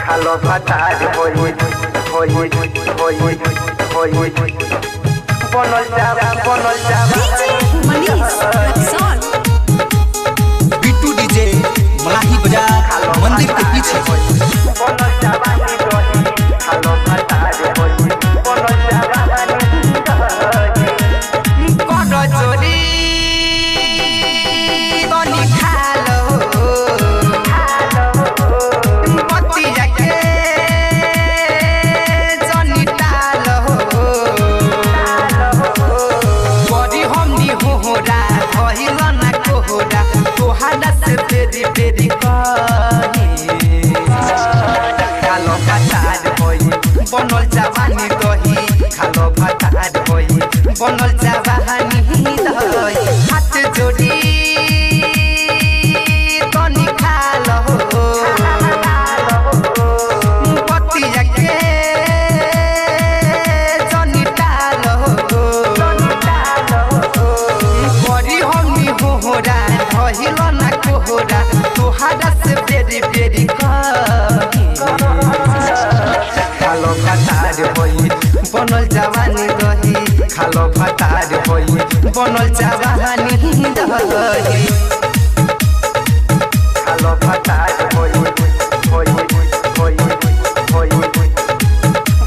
खालो फटार होई बनल जावा डीजे मनीष रक्सौल बिट्टू डीजे मलाही बाजार मंदिर के पीछे बनल जावा खालो फटार होई बनल जावा कर चोरी तनी खालो पति जाके जनी टालो बड़ी हमनी होरा भइल ना कोहरा तोहारा से बेरी बेरी कही खालो फटार होई बनल जवानी दही खालो फटार होई बनल जवानी दही हाथ जोड़ी तनी खालो पति जाके जनी टालो बड़ी हमनी होरा भइल ना कोहरा तोहारा से बेरी बेरी कही खालो फटार होई बनल जवानी दही खालो फटार होई बनल जवानी दही खालो फटार होई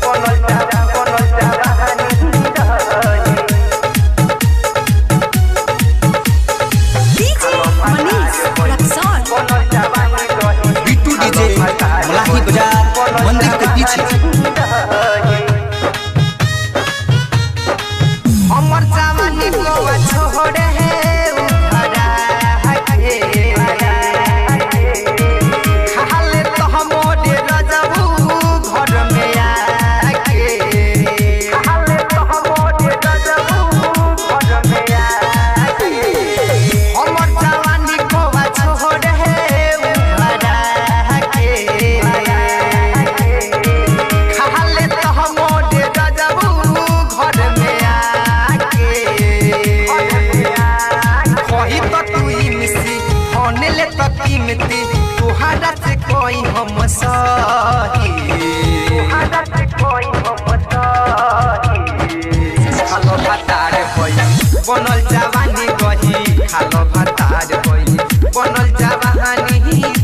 बनल जावा डीजे मनीष रक्सौल बनल जावा बिट्टू डीजे मलाही बाजार मंदिर के पीछे हमर जवानी को छोड़े है उधरा के खाले तो हमरे रजबू घर में आके खाले तो हमरे रजबू घर में आके हमर जवानी को छोड़े है उधरा के खाले तो हमरे रजबू घर में आके कही तो तू मिसी होने ले तो कीमती तुहारा से कोई हम सही तुहारा से कोई हम सही खालो फटार होई बनल जवानी गही खालो फटार होई बनल जवानी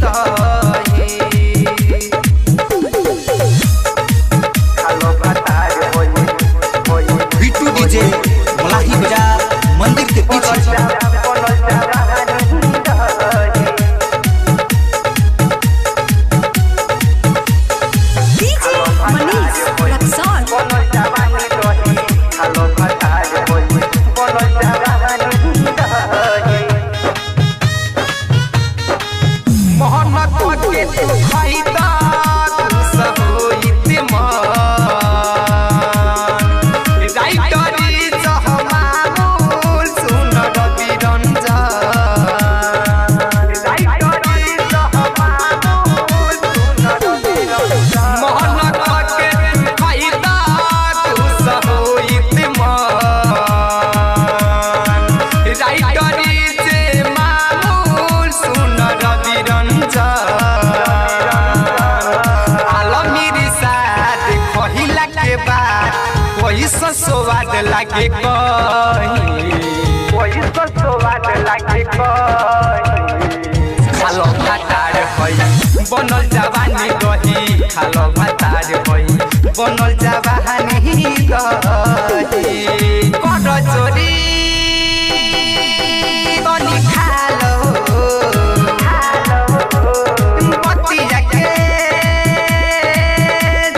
दही खालो फटार होई बिट्टू डीजे मलाही बाजार मंदिर के पीछे बनल जावा डीजे मनीष रक्सौल बनल जावा खालो फटार होई बनल जावा मोहम्मद के तू खैदा तू सब होइते मान राइटरी जहमानुल सुन रवि रंजन मोहम्मद के तू खैदा तू सब होइते मान राइटरी जे मानुल सुन रवि रंजन आलमीरी साथ कहिला के बाद कोई स्वाद लागे कहीं खालो फटार होई बनल जवानी दही खालो फटार होई बनल जवानी दही कर चोरी तनी खालो पति जाके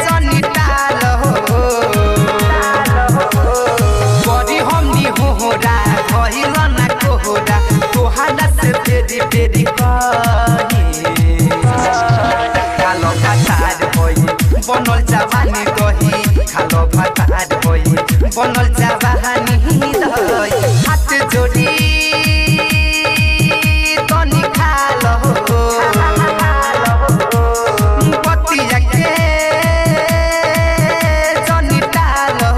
जनी टालो बड़ी हमनी होरा भइल ना कोहरा तोहारा से बेरी बेरी कही खालो फटार होई बनल जवानी दही खालो फटार होई बनल जवानी दही हाथ जोड़ी तनी खालो पति जाके जनी टालो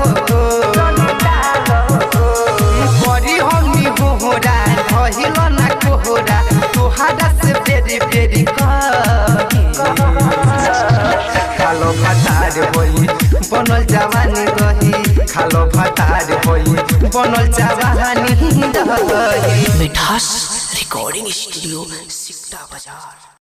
बड़ी हमनी होरा भइल ना कोहरा तोहारा से बेरी बेरी कही खालो भतार होई बनल जवानी दही खालो भतार होई बनल जवानी दही। मिठास रिकॉर्डिंग स्टूडियो सिकटा बाजार।